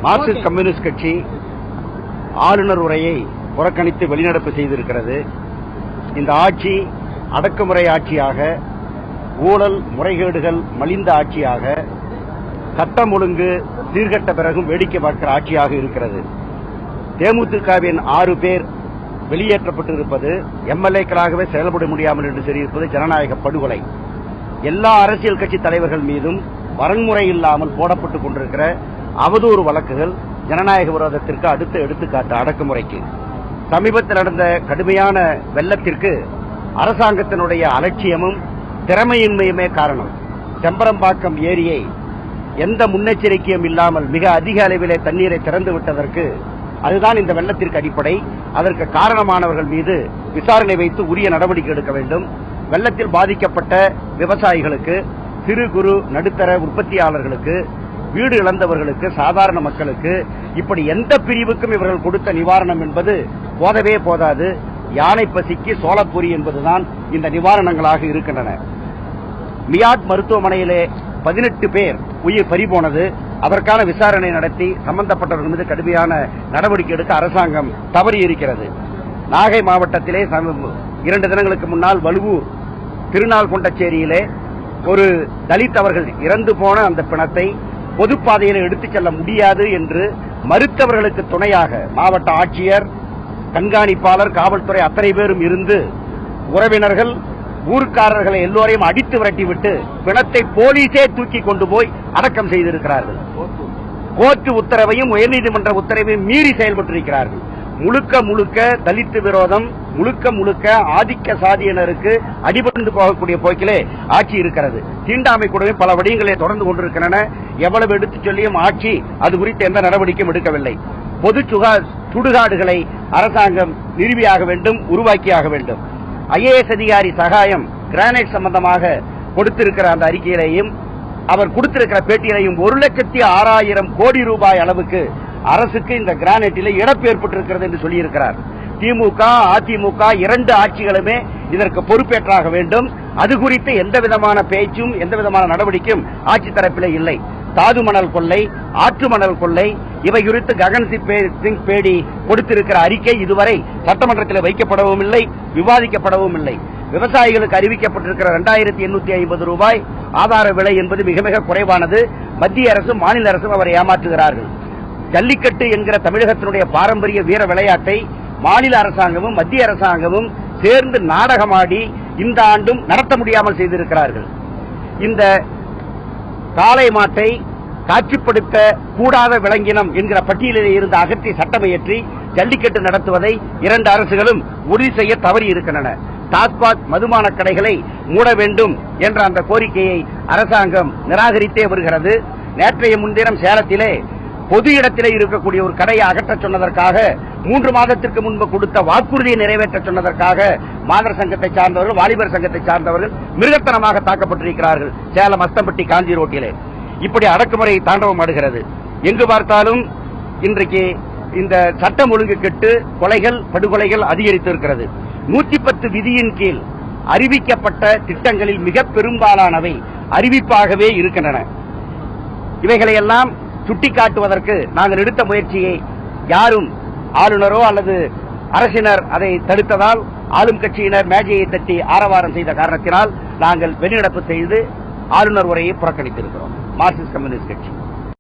Marxist communist கட்சி ஆளுநர் உரையை புறக்கணித்து வெளிநடப்பு செய்திருக்கிறது. இந்த ஆட்சி அடக்குமுறை ஆட்சியாக, ஊழல் முறைகேடுகள் மலிந்த ஆட்சியாக, சட்டம் ஒழுங்கு சீர்கட்ட பிறகும் வேடிக்கை பார்க்கிற ஆட்சியாக இருக்கிறது. தேமுதிகவின் 6 பேர் வெளியேற்றப்பட்டிருப்பது, எம்எல்ஏக்களாகவே செயல்பட முடியாமல் என்று தெரிவிப்பது ஜனநாயக படுகொலை. எல்லா அரசியல் கட்சி தலைவர்கள் மீதும் வரன்முறை இல்லாமல் போடப்பட்டுக் கொண்டிருக்கிற அவதூறு வழக்குகள் ஜனநாயக விரோதத்திற்கு அடுத்த எடுத்துக்காட்டு அடக்குமுறைக்கு. சமீபத்தில் நடந்த கடுமையான வெள்ளத்திற்கு அரசாங்கத்தினுடைய அலட்சியமும் திறமையின்மையுமே காரணம். செம்பரம்பாக்கம் ஏரியை எந்த முன்னெச்சரிக்கையும் இல்லாமல் மிக அதிக அளவிலே தண்ணீரை திறந்து விட்டதற்கு அதுதான் இந்த வெள்ளத்திற்கு அடிப்படை. அதற்கு காரணமானவர்கள் மீது விசாரணை வைத்து உரிய நடவடிக்கை எடுக்க வேண்டும். வெள்ளத்தில் பாதிக்கப்பட்ட விவசாயிகளுக்கு, சிறு குறு நடுத்தர உற்பத்தியாளர்களுக்கு, வீடு இழந்தவர்களுக்கு, சாதாரண மக்களுக்கு, இப்படி எந்த பிரிவுக்கும் இவர்கள் கொடுத்த நிவாரணம் என்பது போதவே போதாது. யானை பசிக்கு சோளப்பொரி என்பதுதான் இந்த நிவாரணங்களாக இருக்கின்றன. மியாட் மருத்துவமனையிலே 18 பேர் உயிர் பறிபோனது. அதற்கான விசாரணை நடத்தி சம்பந்தப்பட்டவர்கள் மீது கடுமையான நடவடிக்கை எடுக்க அரசாங்கம் தவறி இருக்கிறது. நாகை மாவட்டத்திலே 2 தினங்களுக்கு முன்னால் வலுவூர் திருநாள் கொண்டச்சேரியிலே ஒரு தலித் அவர்கள் இறந்து போன அந்த பிணத்தை பொதுப்பாதையில் எடுத்துச் செல்ல முடியாது என்று மறுத்தவர்களுக்கு துணையாக மாவட்ட ஆட்சியர், கண்காணிப்பாளர், காவல்துறை அத்தனை பேரும் இருந்து உறவினர்கள், ஊர்க்காரர்களை எல்லோரையும் அடித்து விரட்டிவிட்டு பிணத்தை போலீசே தூக்கி கொண்டு போய் அடக்கம் செய்திருக்கிறார்கள். கோர்ட்டு உத்தரவையும் உயர்நீதிமன்ற உத்தரவையும் மீறி செயல்பட்டிருக்கிறார்கள். முழுக்க முழுக்க தலித்து விரோதம், முழுக்க முழுக்க ஆதிக்க சாதியினருக்கு அடிபட்டு போகக்கூடிய போக்கிலே ஆட்சி இருக்கிறது. தீண்டாமை கூடவே பல விடயங்களை தொடர்ந்து கொண்டிருக்கின்றன. எவ்வளவு எடுத்துச் சொல்லியும் ஆட்சி அது குறித்து எந்த நடவடிக்கையும் எடுக்கவில்லை. பொது சுடுகாடுகளை அரசாங்கம் நிறுவியாக வேண்டும், உருவாக்கியாக வேண்டும். IAS அதிகாரி சகாயம் கிரானைட் சம்பந்தமாக கொடுத்திருக்கிற அந்த அறிக்கையிலையும் அவர் கொடுத்திருக்கிற பேட்டியிலையும் 1,06,000 கோடி ரூபாய் அளவுக்கு அரசுக்கு இந்த கிரானைட்டில் இழப்பு ஏற்பட்டிருக்கிறது என்று சொல்லியிருக்கிறார். திமுக, அதிமுக 2 ஆட்சிகளுமே இதற்கு பொறுப்பேற்றாக வேண்டும். அது குறித்து எந்த விதமான பேச்சும் எந்த விதமான நடவடிக்கையும் ஆட்சி தரப்பிலே இல்லை. தாது மணல் கொள்ளை, ஆற்று மணல் கொள்ளை, இவை குறித்து ககன்தீப் சிங் பேடி கொடுத்திருக்கிற அறிக்கை இதுவரை சட்டமன்றத்தில் வைக்கப்படவும் இல்லை, விவாதிக்கப்படவும் இல்லை. விவசாயிகளுக்கு அறிவிக்கப்பட்டிருக்கிற 2,850 ரூபாய் ஆதார விலை என்பது மிக மிக குறைவானது. மத்திய அரசும் மாநில அரசும் அவரை ஏமாற்றுகிறார்கள். ஜல்லிக்கட்டு என்கிற தமிழகத்தினுடைய பாரம்பரிய வீர விளையாட்டை மாநில அரசாங்கமும் மத்திய அரசாங்கமும் சேர்ந்து நாடகமாடி இந்த ஆண்டும் நடத்த முடியாமல் செய்திருக்கிறார்கள். இந்த காளை மாட்டை காட்சிப்படுத்த கூடாத விலங்கினம் என்கிற பட்டியலில் இருந்து அகற்றி சட்டமியற்றி ஜல்லிக்கட்டு நடத்துவதை 2 அரசுகளும் உறுதி செய்ய தவறி இருக்கின்றன. டாஸ்மாக் மதுபான கடைகளை மூட வேண்டும் என்ற அந்த கோரிக்கையை அரசாங்கம் நிராகரித்தே வருகிறது. நேற்றைய முன்தினம் சேலத்திலே பொது இடத்திலே இருக்கக்கூடிய ஒரு கடையை அகற்றச் சொன்னதற்காக 3 மாதத்திற்கு முன்பு கொடுத்த வாக்குறுதியை நிறைவேற்ற சொன்னதற்காக மாதர் சங்கத்தை சார்ந்தவர்கள், வாலிபர் சங்கத்தை சார்ந்தவர்கள் மிருகத்தனமாக தாக்கப்பட்டிருக்கிறார்கள். சேலம் அஸ்தம்பட்டி காந்தி ரோட்டிலே இப்படி அடக்குமுறை தாண்டவம் ஆடுகிறது. எங்கு பார்த்தாலும் இன்றைக்கு இந்த சட்டம் ஒழுங்கு கெட்டு கொலைகள், படுகொலைகள் அதிகரித்திருக்கிறது. 110 விதியின் கீழ் அறிவிக்கப்பட்ட திட்டங்களில் மிக பெரும்பாலானவை அறிவிப்பாகவே இருக்கின்றன. இவைகளையெல்லாம் சுட்டிக்காட்டுவதற்கு நாங்கள் எடுத்த முயற்சியை யாரும் ஆளுநரோ அல்லது அரசினர் அதை தடுத்ததால் ஆளும் கட்சியினர் மேஜையை தட்டி ஆரவாரம் செய்த காரணத்தினால் நாங்கள் வெளிநடப்பு செய்து ஆளுநர் உரையை புறக்கணித்திருக்கிறோம். மார்க்சிஸ்ட் கம்யூனிஸ்ட் கட்சி